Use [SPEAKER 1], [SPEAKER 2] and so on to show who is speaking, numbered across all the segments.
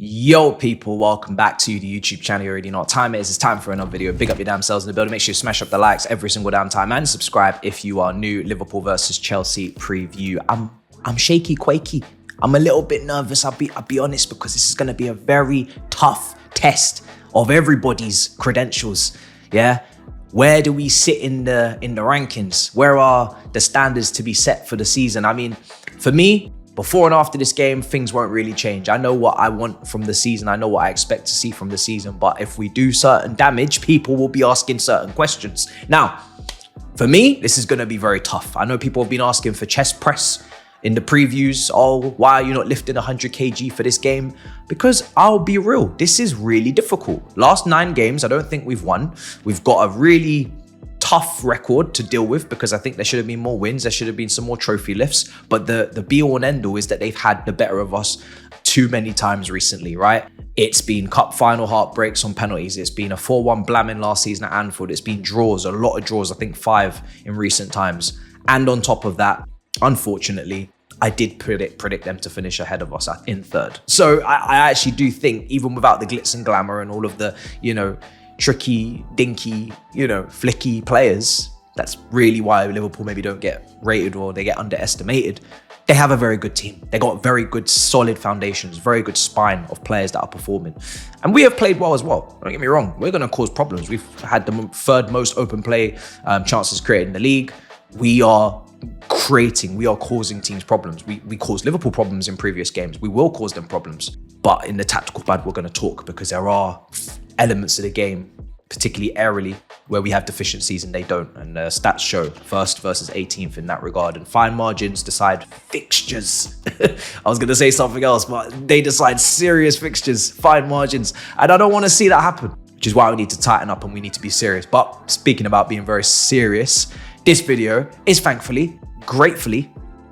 [SPEAKER 1] Yo people, welcome back to the YouTube channel. You already know what time it is. It's time for another video. Big up your damn selves in the building. Make sure you smash up the likes every single damn time and subscribe if you are new. Liverpool versus Chelsea preview. I'm shaky quakey. I'm a little bit nervous. I'll be honest, because this is going to be a very tough test of everybody's credentials. Yeah, where do we sit in the rankings? Where are the standards to be set for the season? I mean, for me, before and after this game, things won't really change. I know what I want from the season. I know what I expect to see from the season. But if we do certain damage, people will be asking certain questions. Now, for me, this is going to be very tough. I know people have been asking for chest press in the previews. Oh, why are you not lifting 100 kg for this game? Because I'll be real, this is really difficult. Last 9 games, I don't think we've won. We've got a really tough record to deal with, because I think there should have been more wins. There should have been some more trophy lifts. But the be all and end all is that they've had the better of us too many times recently, right? It's been cup final heartbreaks on penalties. It's been a 4-1 blamming last season at Anfield. It's been draws, a lot of draws, I think 5 in recent times. And on top of that, unfortunately, I did predict them to finish ahead of us in 3rd. So I actually do think, even without the glitz and glamour and all of the, tricky, dinky, flicky players, that's really why Liverpool maybe don't get rated or they get underestimated. They have a very good team. They got very good, solid foundations, very good spine of players that are performing. And we have played well as well. Don't get me wrong. We're going to cause problems. We've had the 3rd most open play chances created in the league. We are causing teams problems. We caused Liverpool problems in previous games. We will cause them problems. But in the tactical pad, we're going to talk, because there are elements of the game, particularly aerially, where we have deficiencies and they don't. And stats show 1st versus 18th in that regard. And fine margins decide fixtures. I was going to say something else, but they decide serious fixtures, fine margins. And I don't want to see that happen, which is why we need to tighten up and we need to be serious. But speaking about being very serious, this video is thankfully, gratefully,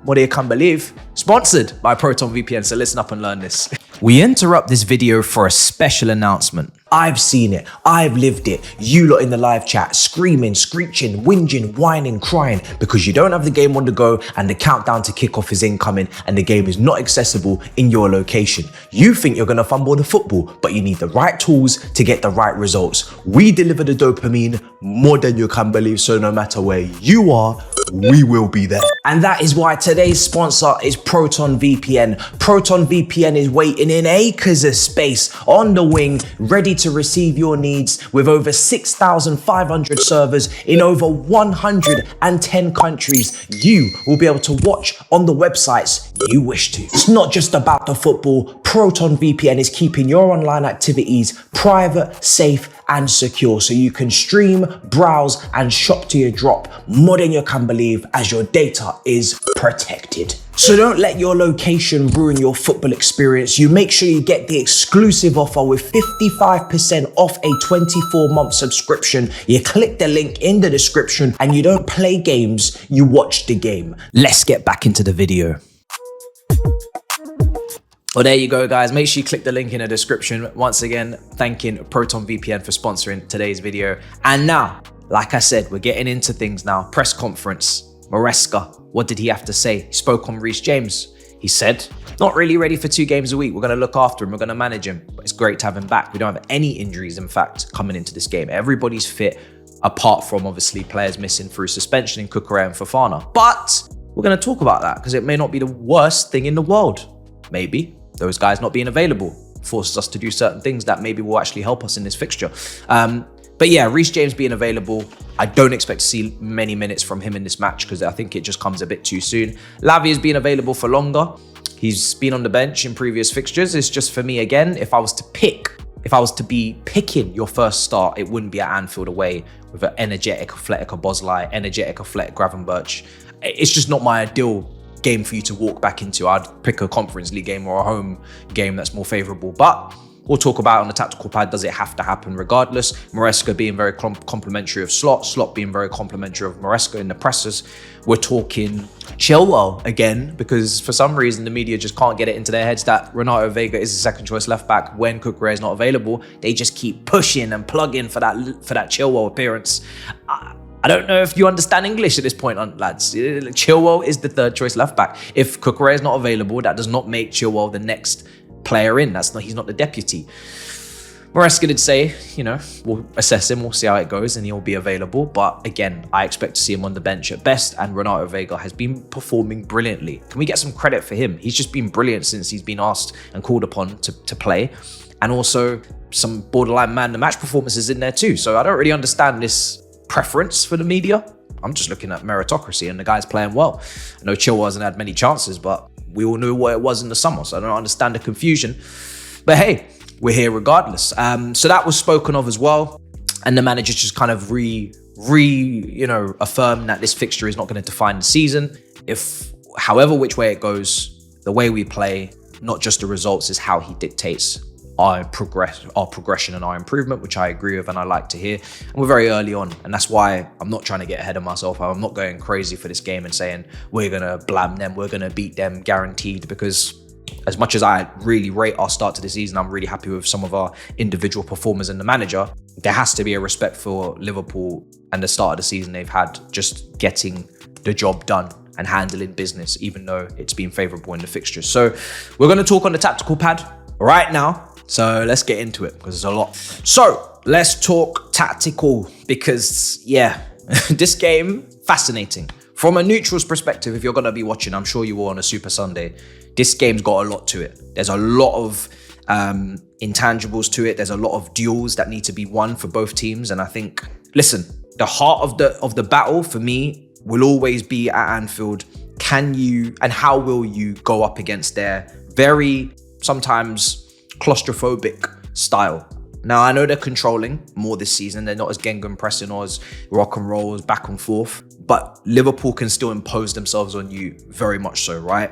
[SPEAKER 1] what do you can't believe, sponsored by Proton VPN. So listen up and learn this. We interrupt this video for a special announcement. I've seen it, I've lived it. You lot in the live chat screaming, screeching, whinging, whining, crying because you don't have the game on the go and the countdown to kickoff is incoming and the game is not accessible in your location. You think you're gonna fumble the football, but you need the right tools to get the right results. We deliver the dopamine more than you can believe, so no matter where you are, we will be there. And that is why today's sponsor is Proton VPN. Proton VPN is waiting in acres of space on the wing, ready to receive your needs, with over 6,500 servers in over 110 countries. You will be able to watch on the websites you wish to. It's not just about the football. Proton VPN is keeping your online activities private, safe, and secure, so you can stream, browse, and shop to your drop more than you can believe, as your data is protected. So don't let your location ruin your football experience. You make sure you get the exclusive offer with 55% off a 24-month subscription. You click the link in the description and you don't play games, you watch the game. Let's get back into the video. Well, there you go, guys. Make sure you click the link in the description. Once again, thanking Proton VPN for sponsoring today's video. And now, like I said, we're getting into things now. Press conference. Maresca, what did he have to say? He spoke on Reece James. He said, not really ready for 2 games a week. We're going to look after him. We're going to manage him. But it's great to have him back. We don't have any injuries, in fact, coming into this game. Everybody's fit, apart from, obviously, players missing through suspension in Cucurella and Fofana. But we're going to talk about that, because it may not be the worst thing in the world. Maybe those guys not being available forces us to do certain things that maybe will actually help us in this fixture. But yeah, Reece James being available, I don't expect to see many minutes from him in this match, because I think it just comes a bit too soon. Lavia's been available for longer. He's been on the bench in previous fixtures. It's just, for me, again, if I was to be picking your first start, it wouldn't be at Anfield away with an energetic, athletic Bosley, energetic, athletic Gravenberch. It's just not my ideal game for you to walk back into. I'd pick a Conference League game or a home game that's more favourable. But we'll talk about it on the tactical pad. Does it have to happen regardless? Maresca being very complimentary of Slot being very complimentary of Maresca in the presses. We're talking Chilwell again, because for some reason the media just can't get it into their heads that Renato Vega is the second choice left back when Cucurella is not available. They just keep pushing and plugging for that Chilwell appearance. I don't know if you understand English at this point, lads. Chilwell is the 3rd choice left back. If Cucurella is not available, that does not make Chilwell the next player in. He's not the deputy. Maresca did say, we'll assess him, we'll see how it goes, and he'll be available. But again, I expect to see him on the bench at best, and Renato Vega has been performing brilliantly. Can we get some credit for him? He's just been brilliant since he's been asked and called upon to play. And also some borderline man the match performances in there too. So I don't really understand this preference for the media. I'm just looking at meritocracy, and the guy's playing well. I know Chilwell hasn't had many chances, but we all knew what it was in the summer, so I don't understand the confusion. But hey, we're here regardless. So that was spoken of as well. And the manager just kind of affirmed that this fixture is not going to define the season. However which way it goes, the way we play, not just the results, is how he dictates our progression and our improvement, which I agree with and I like to hear. And we're very early on, and that's why I'm not trying to get ahead of myself. I'm not going crazy for this game and saying we're going to blam them, we're going to beat them guaranteed, because as much as I really rate our start to the season, I'm really happy with some of our individual performers and the manager. There has to be a respect for Liverpool and the start of the season they've had, just getting the job done and handling business, even though it's been favourable in the fixtures. So we're going to talk on the tactical pad right now. So let's get into it, because there's a lot. So let's talk tactical, because this game, fascinating. From a neutral's perspective, if you're going to be watching, I'm sure you will on a Super Sunday, this game's got a lot to it. There's a lot of intangibles to it. There's a lot of duels that need to be won for both teams. And I think, listen, the heart of the battle for me will always be at Anfield. Can you, and how will you go up against their very, sometimes claustrophobic style? Now, I know they're controlling more this season. They're not as gegenpressing or as rock and roll, as back and forth. But Liverpool can still impose themselves on you very much so, right?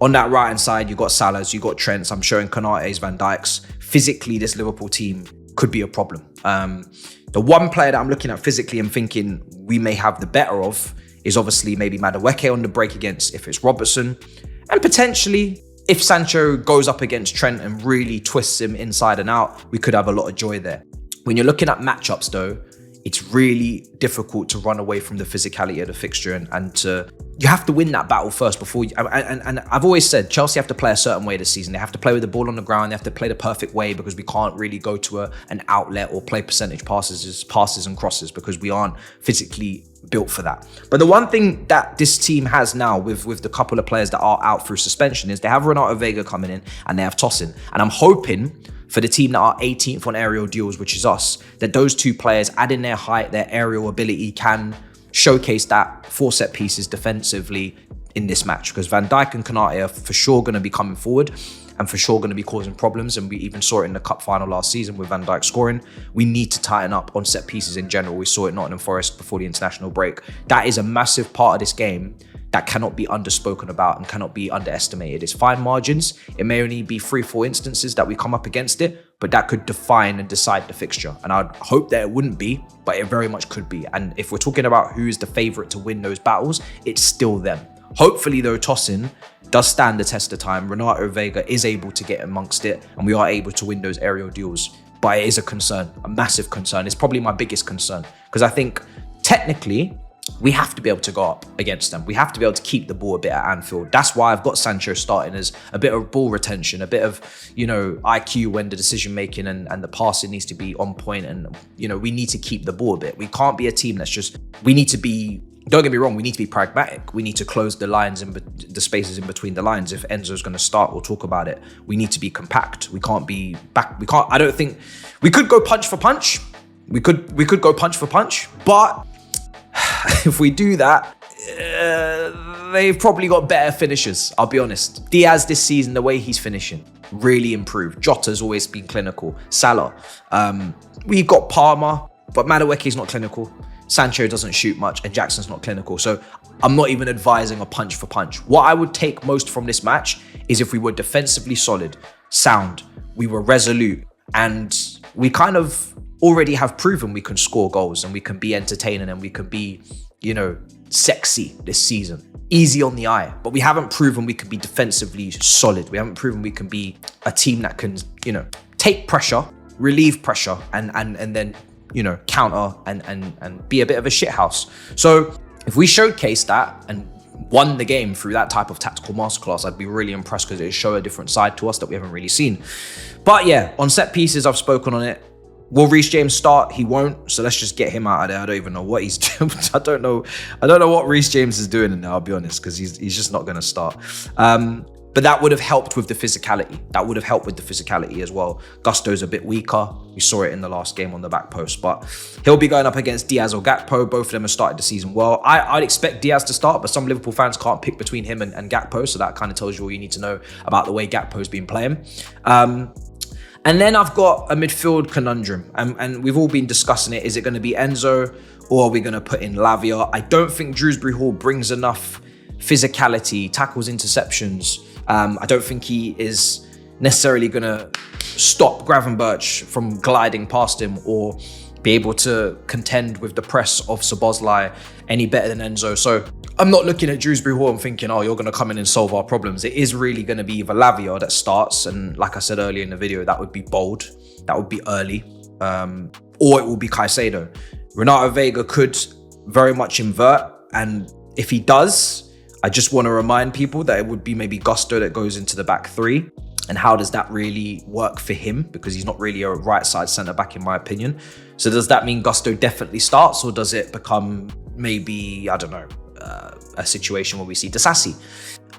[SPEAKER 1] On that right-hand side, you've got Salah's, you've got Trent's, I'm showing Konate's, Van Dijk's. Physically, this Liverpool team could be a problem. The one player that I'm looking at physically and thinking we may have the better of is obviously maybe Madueke on the break against, if it's Robertson. And potentially, if Sancho goes up against Trent and really twists him inside and out, we could have a lot of joy there. When you're looking at matchups though, it's really difficult to run away from the physicality of the fixture you have to win that battle first before you, and I've always said Chelsea have to play a certain way this season. They have to play with the ball on the ground. They have to play the perfect way, because we can't really go to an outlet or play percentage passes and crosses, because we aren't physically built for that. But the one thing that this team has now with the couple of players that are out through suspension is they have Renato Vega coming in and they have Tosin. And I'm hoping for the team that are 18th on aerial duels, which is us, that those two players, adding their height, their aerial ability, can showcase that for set pieces defensively in this match. Because Van Dijk and Konate are for sure going to be coming forward and for sure going to be causing problems. And we even saw it in the cup final last season with Van Dijk scoring. We need to tighten up on set pieces in general. We saw it Nottingham Forest before the international break. That is a massive part of this game that cannot be underspoken about and cannot be underestimated. It's fine margins. It may only be 3-4 instances that we come up against it, but that could define and decide the fixture. And I'd hope that it wouldn't be, but it very much could be. And if we're talking about who is the favourite to win those battles, it's still them. Hopefully though, Tosin does stand the test of time. Renato Vega is able to get amongst it, and we are able to win those aerial duels. But it is a concern, a massive concern. It's probably my biggest concern, because I think technically, we have to be able to go up against them. We have to be able to keep the ball a bit at Anfield. That's why I've got Sancho starting as a bit of ball retention, a bit of, IQ when the decision making and the passing needs to be on point. And, we need to keep the ball a bit. We can't be a team that's we need to be, don't get me wrong, we need to be pragmatic. We need to close the lines and the spaces in between the lines. If Enzo's going to start, we'll talk about it. We need to be compact. We can't be back. I don't think, we could go punch for punch. We could go punch for punch, but if we do that, they've probably got better finishers, I'll be honest. Diaz this season, the way he's finishing, really improved. Jota's always been clinical. Salah. We've got Palmer, but Madueke's not clinical. Sancho doesn't shoot much, and Jackson's not clinical. So I'm not even advising a punch for punch. What I would take most from this match is if we were defensively solid, sound, we were resolute, and we kind of already have proven we can score goals and we can be entertaining and we can be, sexy this season. Easy on the eye, but we haven't proven we can be defensively solid. We haven't proven we can be a team that can, take pressure, relieve pressure, and then, counter and be a bit of a shithouse. So if we showcase that and won the game through that type of tactical masterclass, I'd be really impressed because it would show a different side to us that we haven't really seen. But yeah, on set pieces, I've spoken on it. Will Reece James start? He won't. So let's just get him out of there. I don't even know what he's doing. I don't know what Reece James is doing in there, I'll be honest, because he's just not going to start. But that would have helped with the physicality. That would have helped with the physicality as well. Gusto's a bit weaker. We saw it in the last game on the back post, but he'll be going up against Diaz or Gakpo. Both of them have started the season well. I'd expect Diaz to start, but some Liverpool fans can't pick between him and Gakpo. So that kind of tells you all you need to know about the way Gakpo's been playing. And then I've got a midfield conundrum, and we've all been discussing it. Is it going to be Enzo, or are we going to put in Lavia? I don't think Dewsbury Hall brings enough physicality, tackles, interceptions. I don't think he is necessarily going to stop Gravenberch from gliding past him or be able to contend with the press of Szoboszlai any better than Enzo. So I'm not looking at Dewsbury Hall and thinking, oh, you're going to come in and solve our problems. It is really going to be either Lavia that starts, and like I said earlier in the video, that would be bold, that would be early, or it will be Caicedo. Renato Vega could very much invert, and if he does, I just want to remind people that it would be maybe Gusto that goes into the back three. And how does that really work for him? Because he's not really a right side centre back in my opinion. So does that mean Gusto definitely starts, or does it become maybe, I don't know, a situation where we see Disasi?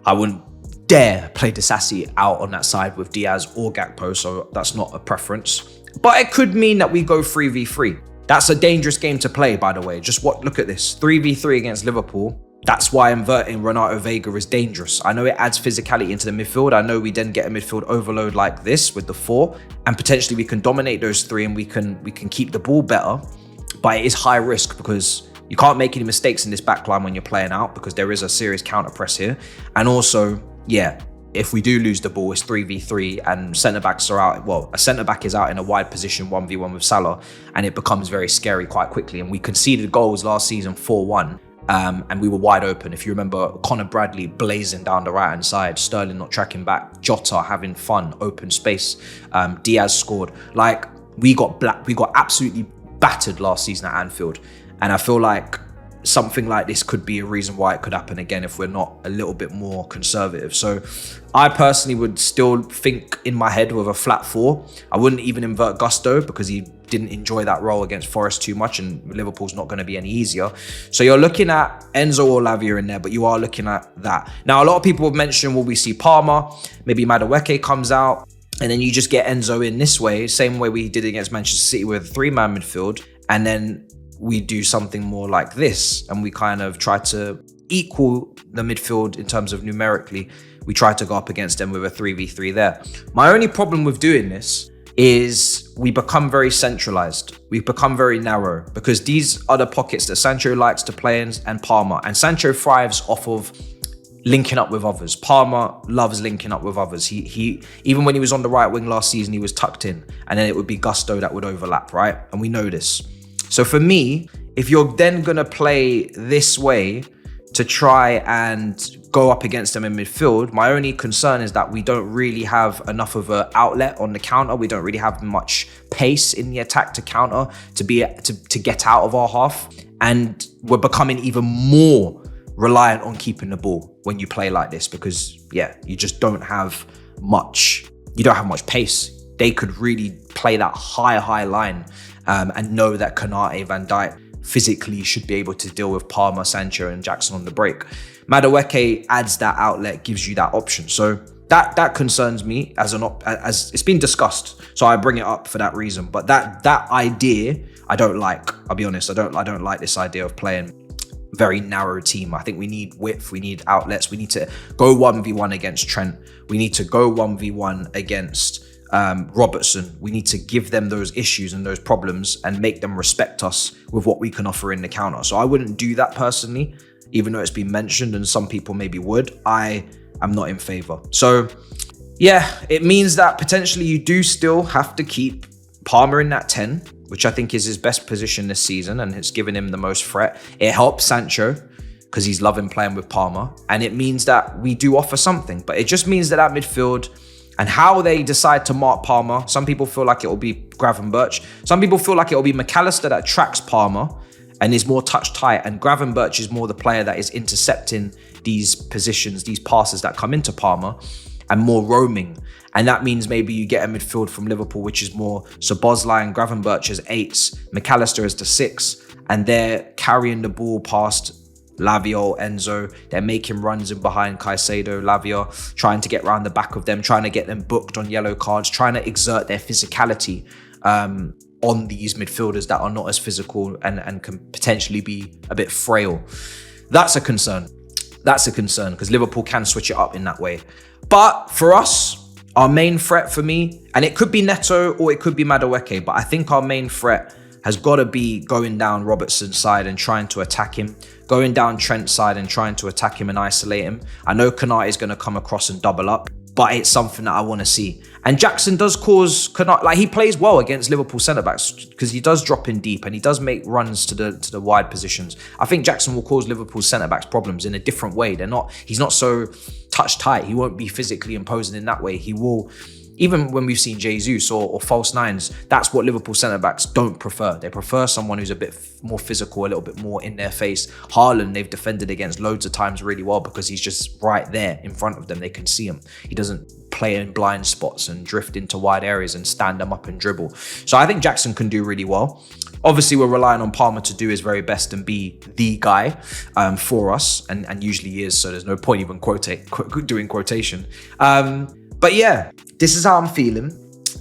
[SPEAKER 1] I wouldn't dare play Disasi out on that side with Diaz or Gakpo, so that's not a preference. But it could mean that we go 3v3. That's a dangerous game to play, by the way. Just look at this, 3v3 against Liverpool. That's why inverting Renato Vega is dangerous. I know it adds physicality into the midfield. I know we then get a midfield overload like this with the 4, and potentially we can dominate those 3 and we can keep the ball better. But it is high risk because you can't make any mistakes in this backline when you're playing out, because there is a serious counter press here. And also, yeah, if we do lose the ball, it's 3v3 and centre-backs are out. Well, a centre-back is out in a wide position, 1v1 with Salah, and it becomes very scary quite quickly. And we conceded goals last season 4-1. And we were wide open. If you remember, Conor Bradley blazing down the right-hand side, Sterling not tracking back, Jota having fun, open space, Diaz scored. Like, we got absolutely battered last season at Anfield. And I feel like something like this could be a reason why it could happen again if we're not a little bit more conservative. So I personally would still think in my head with a flat 4. I wouldn't even invert Gusto because he didn't enjoy that role against Forest too much, and Liverpool's not going to be any easier. So you're looking at Enzo or Lavia in there, but you are looking at that. Now, a lot of people have mentioned, will we see Palmer? Maybe Madueke comes out, and then you just get Enzo in this way, same way we did against Manchester City with a 3-man midfield, and then we do something more like this, and we kind of try to equal the midfield in terms of numerically. We try to go up against them with a 3v3 there. My only problem with doing this is we become very centralized. We become very narrow because these are the pockets that Sancho likes to play in, and Palmer. And Sancho thrives off of linking up with others. Palmer loves linking up with others. He even when he was on the right wing last season, he was tucked in, and then it would be Gusto that would overlap, right? And we know this. So for me, if you're then going to play this way to try and go up against them in midfield, my only concern is that we don't really have enough of an outlet on the counter. We don't really have much pace in the attack to counter to get out of our half. And we're becoming even more reliant on keeping the ball when you play like this because, yeah, you just don't have much. You don't have much pace. They could really play that high line and know that Konate, Van Dijk physically should be able to deal with Palmer, Sancho and Jackson on the break. Madueke adds that outlet, gives you that option. So that concerns me as it's been discussed. So I bring it up for that reason. But that idea, I don't like. I'll be honest, I don't like this idea of playing very narrow team. I think we need width, we need outlets, we need to go 1v1 against Trent. We need to go 1v1 against Robertson. We need to give them those issues and those problems and make them respect us with what we can offer in the counter. So I wouldn't do that personally, even though it's been mentioned and some people maybe would. I am not in favor. So yeah, it means that potentially you do still have to keep Palmer in that 10, which I think is his best position this season and it's given him the most threat. It helps Sancho because he's loving playing with Palmer, and it means that we do offer something, but it just means that that midfield and how they decide to mark Palmer, some people feel like it will be Gravenberch. Some people feel like it will be McAllister that tracks Palmer and is more touch tight. And Gravenberch is more the player that is intercepting these positions, these passes that come into Palmer, and more roaming. And that means maybe you get a midfield from Liverpool, which is more Szoboszlai and Gravenberch as 8s, McAllister as the 6, and they're carrying the ball past Lavia or Enzo. They're making runs in behind Caicedo, Lavia, trying to get around the back of them, trying to get them booked on yellow cards, trying to exert their physicality on these midfielders that are not as physical and can potentially be a bit frail. That's a concern. That's a concern because Liverpool can switch it up in that way. But for us, our main threat for me, and it could be Neto or it could be Madueke, but I think our main threat has got to be going down Robertson's side and trying to attack him, going down Trent's side and trying to attack him and isolate him. I know Konate is going to come across and double up, but it's something that I want to see. And Jackson does cause Konate, like he plays well against Liverpool centre-backs because he does drop in deep and he does make runs to the wide positions. I think Jackson will cause Liverpool centre-backs problems in a different way. He's not so touch tight. He won't be physically imposing in that way. He will, even when we've seen Jesus or false nines, that's what Liverpool centre-backs don't prefer. They prefer someone who's a bit more physical, a little bit more in their face. Hairline, they've defended against loads of times really well because he's just right there in front of them. They can see him. He doesn't play in blind spots and drift into wide areas and stand them up and dribble. So I think Jackson can do really well. Obviously, we're relying on Palmer to do his very best and be the guy for us, and usually he is, so there's no point even doing quotation. But yeah, this is how I'm feeling,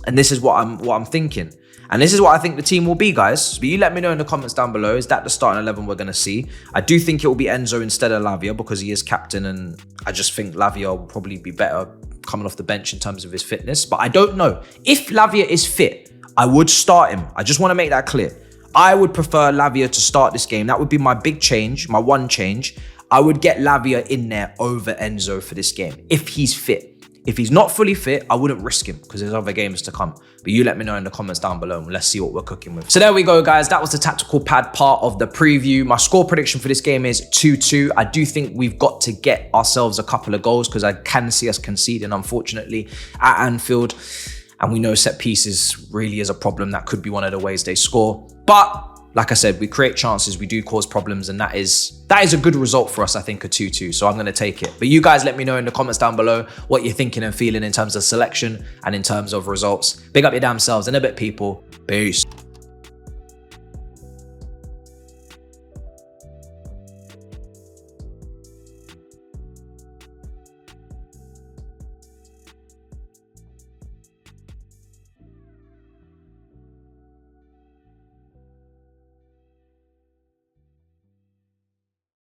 [SPEAKER 1] and this is what I'm thinking. And this is what I think the team will be, guys. But you let me know in the comments down below. Is that the starting 11 we're going to see? I do think it will be Enzo instead of Lavia because he is captain, and I just think Lavia will probably be better coming off the bench in terms of his fitness. But I don't know. If Lavia is fit, I would start him. I just want to make that clear. I would prefer Lavia to start this game. That would be my big change, my one change. I would get Lavia in there over Enzo for this game, if he's fit. If he's not fully fit, I wouldn't risk him because there's other games to come. But you let me know in the comments down below and let's see what we're cooking with. So there we go, guys. That was the tactical pad part of the preview. My score prediction for this game is 2-2. I do think we've got to get ourselves a couple of goals because I can see us conceding, unfortunately, at Anfield. And we know set pieces really is a problem. That could be one of the ways they score. But like I said, we create chances, we do cause problems, and that is a good result for us, I think, a 2-2. So I'm going to take it. But you guys let me know in the comments down below what you're thinking and feeling in terms of selection and in terms of results. Big up your damn selves and a bit, people. Peace.